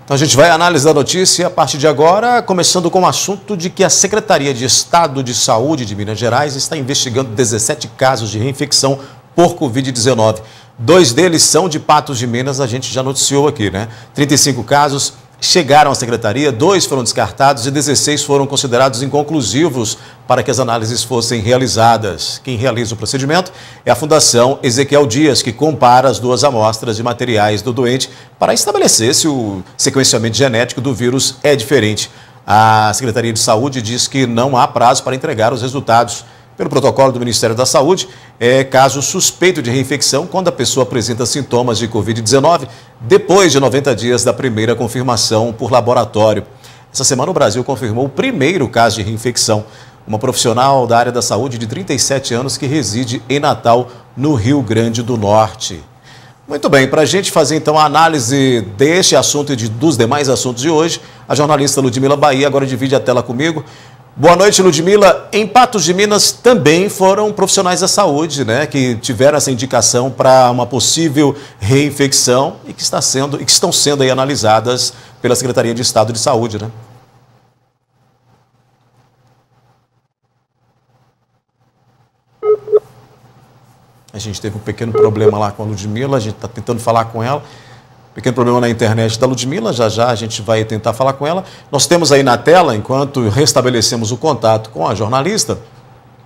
Então a gente vai analisar a notícia a partir de agora, começando com o assunto de que a Secretaria de Estado de Saúde de Minas Gerais está investigando 17 casos de reinfecção por Covid-19. 2 deles são de Patos de Minas, a gente já noticiou aqui, né? 35 casos chegaram à Secretaria, 2 foram descartados e 16 foram considerados inconclusivos para que as análises fossem realizadas. Quem realiza o procedimento é a Fundação Ezequiel Dias, que compara as 2 amostras de materiais do doente para estabelecer se o sequenciamento genético do vírus é diferente. A Secretaria de Saúde diz que não há prazo para entregar os resultados. Pelo protocolo do Ministério da Saúde, é caso suspeito de reinfecção quando a pessoa apresenta sintomas de Covid-19 depois de 90 dias da primeira confirmação por laboratório. Essa semana o Brasil confirmou o primeiro caso de reinfecção. Uma profissional da área da saúde de 37 anos que reside em Natal, no Rio Grande do Norte. Muito bem, para a gente fazer então a análise deste assunto e dos demais assuntos de hoje, a jornalista Ludmila Bahia agora divide a tela comigo. Boa noite, Ludmila. Em Patos de Minas também foram profissionais da saúde, né, que tiveram essa indicação para uma possível reinfecção e que estão sendo aí analisadas pela Secretaria de Estado de Saúde, né? A gente teve um pequeno problema lá com a Ludmila, a gente está tentando falar com ela. Pequeno problema na internet da Ludmila, já a gente vai tentar falar com ela. Nós temos aí na tela, enquanto restabelecemos o contato com a jornalista,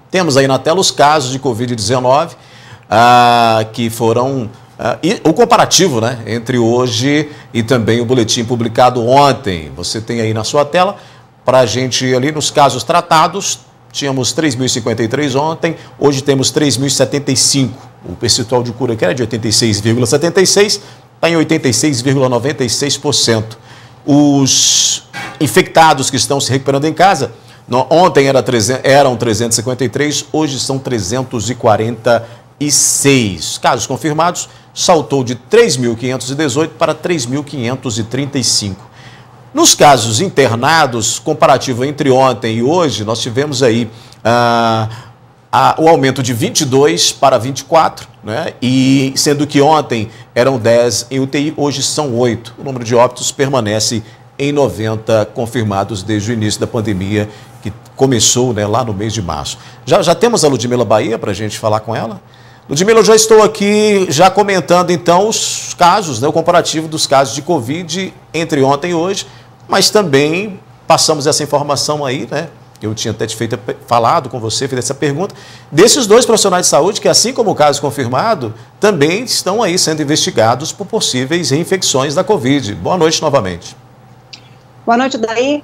temos aí na tela os casos de Covid-19 que foram... e o comparativo, né, entre hoje e também o boletim publicado ontem. Você tem aí na sua tela, para a gente ali nos casos tratados, tínhamos 3.053 ontem, hoje temos 3.075. O percentual de cura que era de 86,76%, está em 86,96%. Os infectados que estão se recuperando em casa, ontem eram 353, hoje são 346. Casos confirmados, saltou de 3.518 para 3.535. Nos casos internados, comparativo entre ontem e hoje, nós tivemos aí o aumento de 22 para 24, né? E sendo que ontem eram 10 em UTI, hoje são 8. O número de óbitos permanece em 90 confirmados desde o início da pandemia, que começou, né, lá no mês de março. Já temos a Ludmila Bahia para a gente falar com ela? Ludmila, eu já estou aqui já comentando então os casos, né, o comparativo dos casos de Covid entre ontem e hoje, mas também passamos essa informação aí, né? Eu tinha até falado com você, feito essa pergunta, desses 2 profissionais de saúde que, assim como o caso confirmado, também estão aí sendo investigados por possíveis reinfecções da Covid. Boa noite novamente. Boa noite, Daí.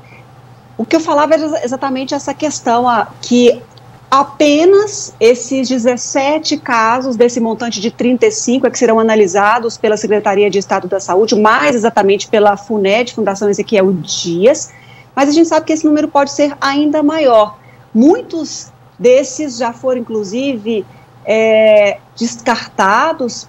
O que eu falava era exatamente essa questão, que apenas esses 17 casos desse montante de 35 é que serão analisados pela Secretaria de Estado da Saúde, mais exatamente pela FUNED, Fundação Ezequiel Dias. Mas a gente sabe que esse número pode ser ainda maior. Muitos desses já foram, inclusive, descartados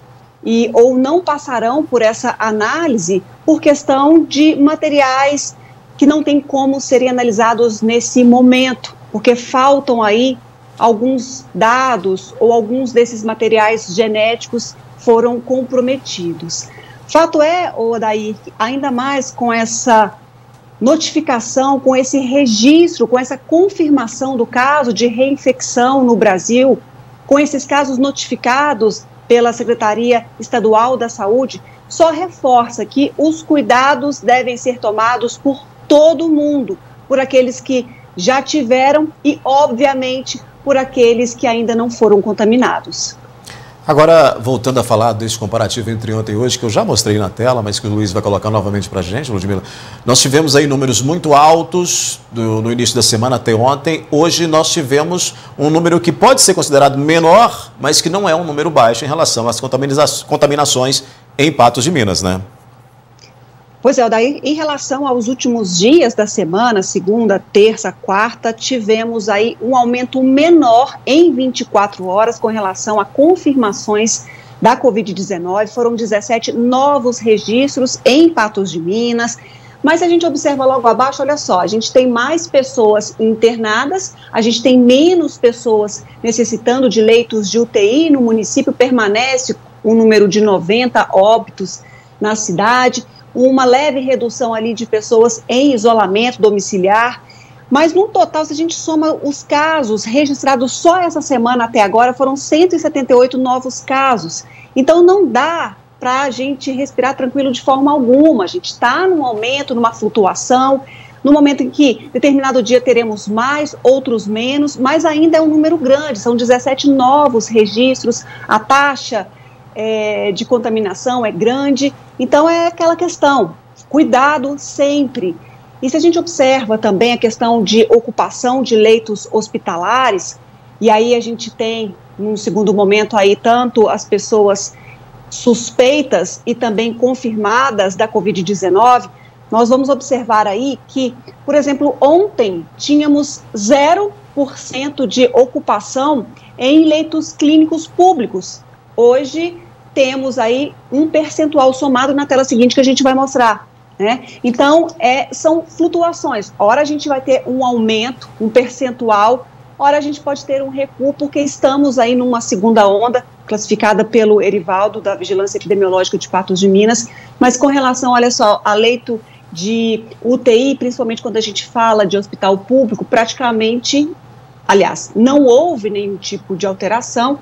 ou não passarão por essa análise por questão de materiais que não tem como serem analisados nesse momento, porque faltam aí alguns dados ou alguns desses materiais genéticos foram comprometidos. Fato é, Odair, ainda mais com essa notificação, com esse registro, com essa confirmação do caso de reinfecção no Brasil, com esses casos notificados pela Secretaria Estadual da Saúde, só reforça que os cuidados devem ser tomados por todo mundo, por aqueles que já tiveram e, obviamente, por aqueles que ainda não foram contaminados. Agora, voltando a falar desse comparativo entre ontem e hoje, que eu já mostrei na tela, mas que o Luiz vai colocar novamente para a gente, Ludmila, nós tivemos aí números muito altos no início da semana até ontem. Hoje nós tivemos um número que pode ser considerado menor, mas que não é um número baixo em relação às contaminações em Patos de Minas, né? Pois é, daí em relação aos últimos dias da semana, segunda, terça, quarta, tivemos aí um aumento menor em 24 horas com relação a confirmações da Covid-19. Foram 17 novos registros em Patos de Minas. Mas se a gente observa logo abaixo, olha só, a gente tem mais pessoas internadas, a gente tem menos pessoas necessitando de leitos de UTI. No município permanece um número de 90 óbitos na cidade. uma leve redução ali de pessoas em isolamento domiciliar, mas no total, se a gente soma os casos registrados só essa semana até agora, foram 178 novos casos. Então não dá para a gente respirar tranquilo de forma alguma. A gente está num aumento, numa flutuação, no momento em que determinado dia teremos mais, outros menos, mas ainda é um número grande, são 17 novos registros, a taxa de contaminação é grande, então é aquela questão, cuidado sempre. E se a gente observa também a questão de ocupação de leitos hospitalares, e aí a gente tem, num segundo momento aí, tanto as pessoas suspeitas e também confirmadas da Covid-19, nós vamos observar aí que, por exemplo, ontem tínhamos 0% de ocupação em leitos clínicos públicos. Hoje temos aí um percentual somado na tela seguinte que a gente vai mostrar, né? Então, são flutuações. Ora a gente vai ter um aumento, um percentual, ora a gente pode ter um recuo, porque estamos aí numa segunda onda, classificada pelo Erivaldo, da Vigilância Epidemiológica de Patos de Minas, mas com relação, olha só, a leito de UTI, principalmente quando a gente fala de hospital público, praticamente, aliás, não houve nenhum tipo de alteração,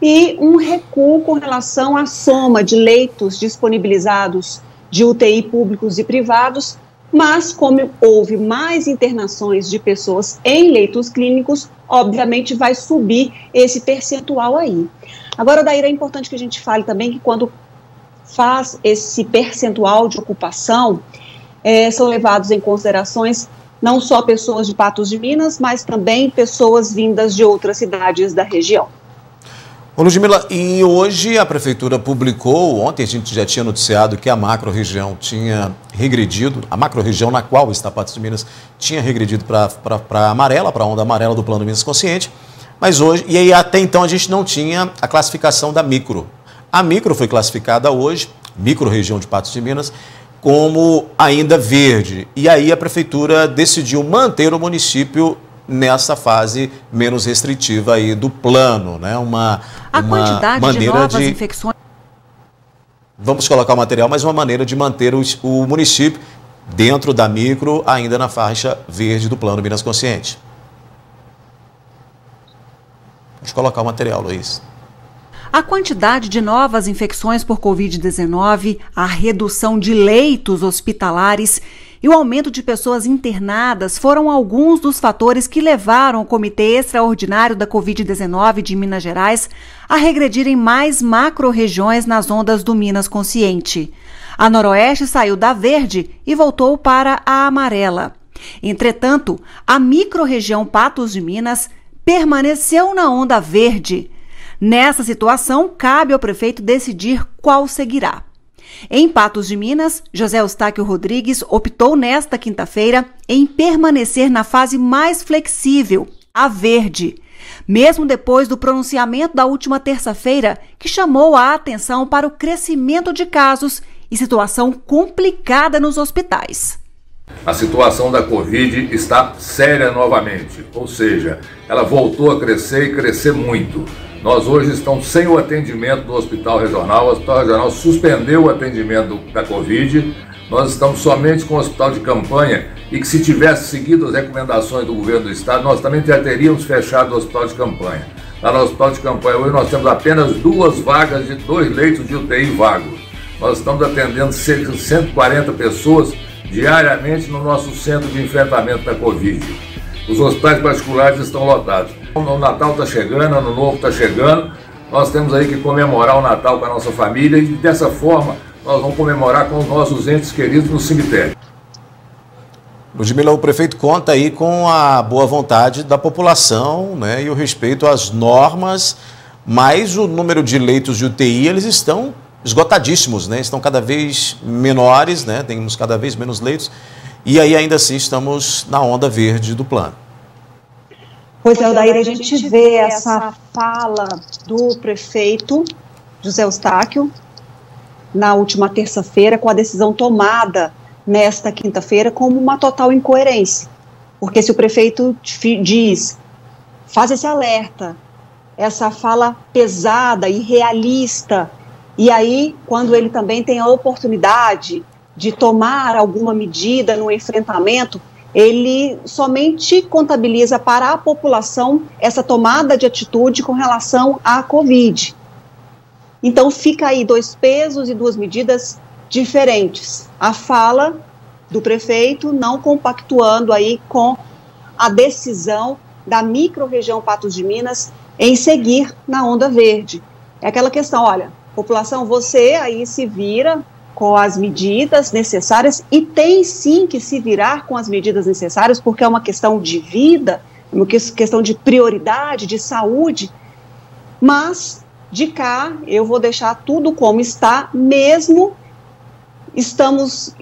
e um recuo com relação à soma de leitos disponibilizados de UTI públicos e privados, mas como houve mais internações de pessoas em leitos clínicos, obviamente vai subir esse percentual aí. Agora, Daíra, é importante que a gente fale também que quando faz esse percentual de ocupação, são levados em considerações não só pessoas de Patos de Minas, mas também pessoas vindas de outras cidades da região. Ô Ludmila, e hoje a Prefeitura publicou, ontem a gente já tinha noticiado que a macro-região tinha regredido, a macro-região na qual está Patos de Minas tinha regredido para amarela, para a onda amarela do Plano Minas Consciente, mas hoje, e aí até então a gente não tinha a classificação da micro. A micro foi classificada hoje, micro-região de Patos de Minas, como ainda verde, e aí a Prefeitura decidiu manter o município nessa fase menos restritiva aí do plano, né? Uma quantidade maneira de novas infecções. Vamos colocar o material, mas uma maneira de manter o município dentro da micro, ainda na faixa verde do Plano Minas Consciente. Vamos colocar o material, Luiz. A quantidade de novas infecções por Covid-19, a redução de leitos hospitalares e o aumento de pessoas internadas foram alguns dos fatores que levaram o Comitê Extraordinário da Covid-19 de Minas Gerais a regredir em mais macro-regiões nas ondas do Minas Consciente. A Noroeste saiu da verde e voltou para a amarela. Entretanto, a micro-região Patos de Minas permaneceu na onda verde. Nessa situação, cabe ao prefeito decidir qual seguirá. Em Patos de Minas, José Eustáquio Rodrigues optou nesta quinta-feira em permanecer na fase mais flexível, a verde, mesmo depois do pronunciamento da última terça-feira, que chamou a atenção para o crescimento de casos e situação complicada nos hospitais. A situação da Covid está séria novamente, ou seja, ela voltou a crescer e crescer muito. Nós hoje estamos sem o atendimento do Hospital Regional. O Hospital Regional suspendeu o atendimento da Covid. Nós estamos somente com o Hospital de Campanha e que, se tivesse seguido as recomendações do governo do Estado, nós também já teríamos fechado o Hospital de Campanha. Lá no Hospital de Campanha hoje nós temos apenas 2 vagas de 2 leitos de UTI vagos. Nós estamos atendendo cerca de 140 pessoas diariamente no nosso centro de enfrentamento da Covid. Os hospitais particulares estão lotados. O Natal está chegando, Ano Novo está chegando, nós temos aí que comemorar o Natal com a nossa família e dessa forma nós vamos comemorar com os nossos entes queridos no cemitério. Ludmila, o prefeito conta aí com a boa vontade da população, né, e o respeito às normas, mas o número de leitos de UTI, eles estão esgotadíssimos, né, estão cada vez menores, né, temos cada vez menos leitos, e aí ainda assim estamos na onda verde do plano. Pois é, Odair, a gente vê essa fala do prefeito José Eustáquio na última terça-feira, com a decisão tomada nesta quinta-feira, como uma total incoerência. Porque se o prefeito diz, faz esse alerta, essa fala pesada e realista, e aí, quando ele também tem a oportunidade de tomar alguma medida no enfrentamento, ele somente contabiliza para a população essa tomada de atitude com relação à Covid. Então fica aí 2 pesos e 2 medidas diferentes. A fala do prefeito não compactuando aí com a decisão da micro-região Patos de Minas em seguir na onda verde. É aquela questão, olha, população, você aí se vira com as medidas necessárias e tem sim que se virar com as medidas necessárias, porque é uma questão de vida, é uma questão de prioridade, de saúde, mas de cá eu vou deixar tudo como está, mesmo estamos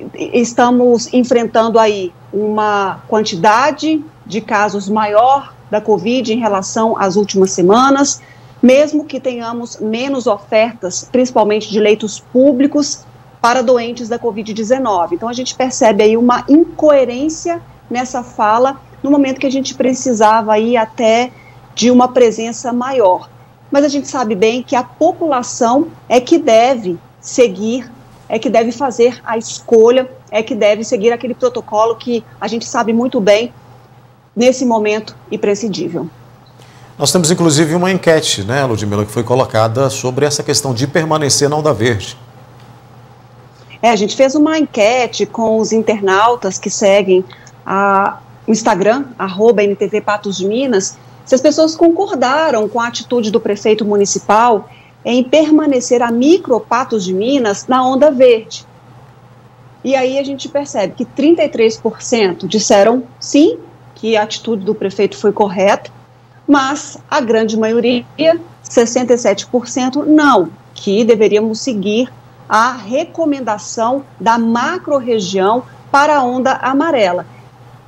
enfrentando aí uma quantidade de casos maior da Covid em relação às últimas semanas, mesmo que tenhamos menos ofertas, principalmente de leitos públicos, para doentes da Covid-19. Então a gente percebe aí uma incoerência nessa fala, no momento que a gente precisava aí até de uma presença maior. Mas a gente sabe bem que a população é que deve seguir, é que deve fazer a escolha, é que deve seguir aquele protocolo que a gente sabe muito bem, nesse momento, imprescindível. Nós temos inclusive uma enquete, né, Ludmila, que foi colocada sobre essa questão de permanecer na onda verde. A gente fez uma enquete com os internautas que seguem o Instagram, @NTV Patos de Minas, se as pessoas concordaram com a atitude do prefeito municipal em permanecer a micro Patos de Minas na onda verde. E aí a gente percebe que 33% disseram sim, que a atitude do prefeito foi correta, mas a grande maioria, 67%, não, que deveríamos seguir a recomendação da macro-região para a onda amarela.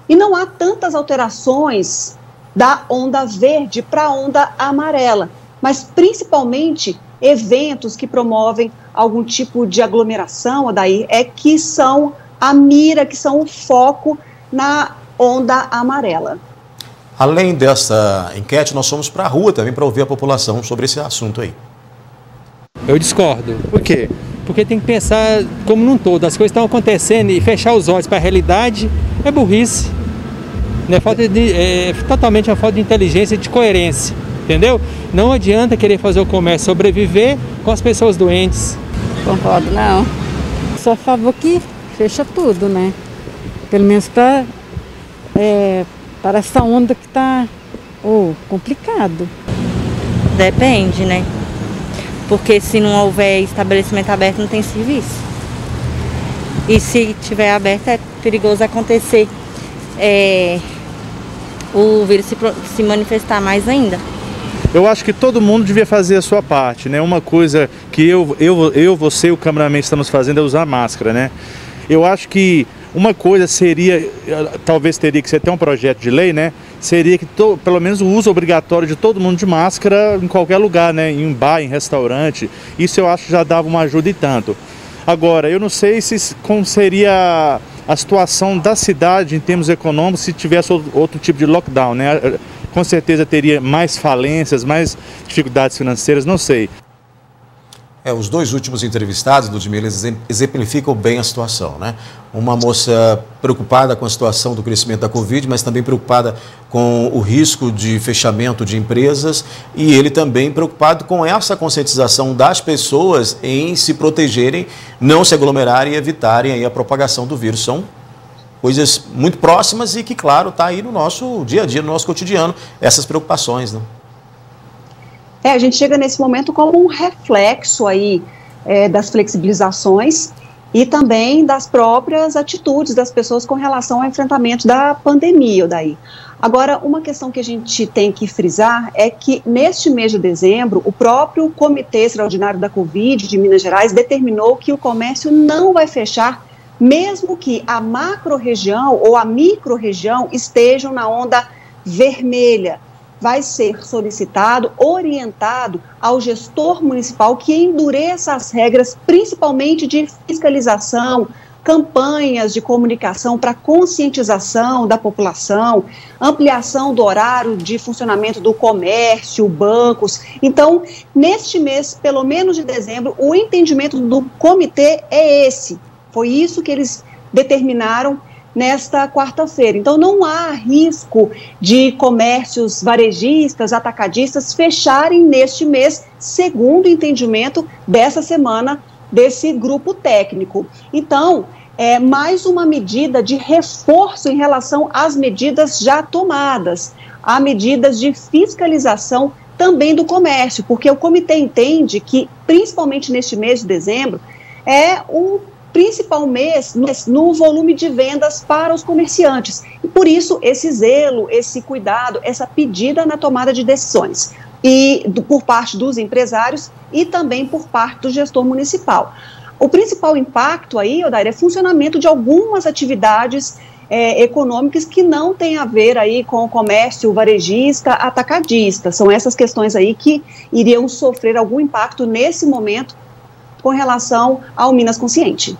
E não há tantas alterações da onda verde para a onda amarela, mas principalmente eventos que promovem algum tipo de aglomeração, Odair, que são a mira, que são o foco na onda amarela. Além dessa enquete, nós fomos para a rua também para ouvir a população sobre esse assunto aí. Eu discordo. Por quê? Porque tem que pensar como num todo. As coisas estão acontecendo e fechar os olhos para a realidade é burrice. É totalmente uma falta de inteligência e de coerência. Entendeu? Não adianta querer fazer o comércio sobreviver com as pessoas doentes. Concordo, não. Sou a favor que fecha tudo, né? Pelo menos para essa onda que está complicado. Depende, né? Porque se não houver estabelecimento aberto, não tem serviço. E se tiver aberto, é perigoso acontecer o vírus se manifestar mais ainda. Eu acho que todo mundo devia fazer a sua parte, né? Uma coisa que você e o cameraman estamos fazendo é usar máscara, né? Eu acho que uma coisa seria, talvez teria que ser até um projeto de lei, né? Seria que pelo menos o uso obrigatório de todo mundo de máscara em qualquer lugar, né? Em um bar, em restaurante. Isso eu acho que já dava uma ajuda e tanto. Agora, eu não sei como seria a situação da cidade em termos econômicos se tivesse outro tipo de lockdown, né? Com certeza teria mais falências, mais dificuldades financeiras, não sei. Os 2 últimos entrevistados, Ludmila, exemplificam bem a situação, né? Uma moça preocupada com a situação do crescimento da Covid, mas também preocupada com o risco de fechamento de empresas, e ele também preocupado com essa conscientização das pessoas em se protegerem, não se aglomerarem e evitarem aí a propagação do vírus. São coisas muito próximas e que, claro, está aí no nosso dia a dia, no nosso cotidiano, essas preocupações, né? A gente chega nesse momento como um reflexo aí das flexibilizações e também das próprias atitudes das pessoas com relação ao enfrentamento da pandemia, Odair. Agora, uma questão que a gente tem que frisar é que neste mês de dezembro, o próprio Comitê Extraordinário da Covid de Minas Gerais determinou que o comércio não vai fechar, mesmo que a macro-região ou a micro-região estejam na onda vermelha. Vai ser solicitado, orientado ao gestor municipal que endureça as regras, principalmente de fiscalização, campanhas de comunicação para conscientização da população, ampliação do horário de funcionamento do comércio, bancos. Então, neste mês, pelo menos de dezembro, o entendimento do comitê é esse: Foi isso que eles determinaram nesta quarta-feira. Então, não há risco de comércios varejistas, atacadistas fecharem neste mês, segundo o entendimento dessa semana desse grupo técnico. Então, é mais uma medida de reforço em relação às medidas já tomadas, há medidas de fiscalização também do comércio, porque o comitê entende que, principalmente neste mês de dezembro, é o principal mês no volume de vendas para os comerciantes. E por isso, esse zelo, esse cuidado, essa pedida na tomada de decisões, por parte dos empresários e também por parte do gestor municipal. O principal impacto aí, Odair, é funcionamento de algumas atividades econômicas que não têm a ver aí com o comércio varejista, atacadista. São essas questões aí que iriam sofrer algum impacto nesse momento com relação ao Minas Consciente.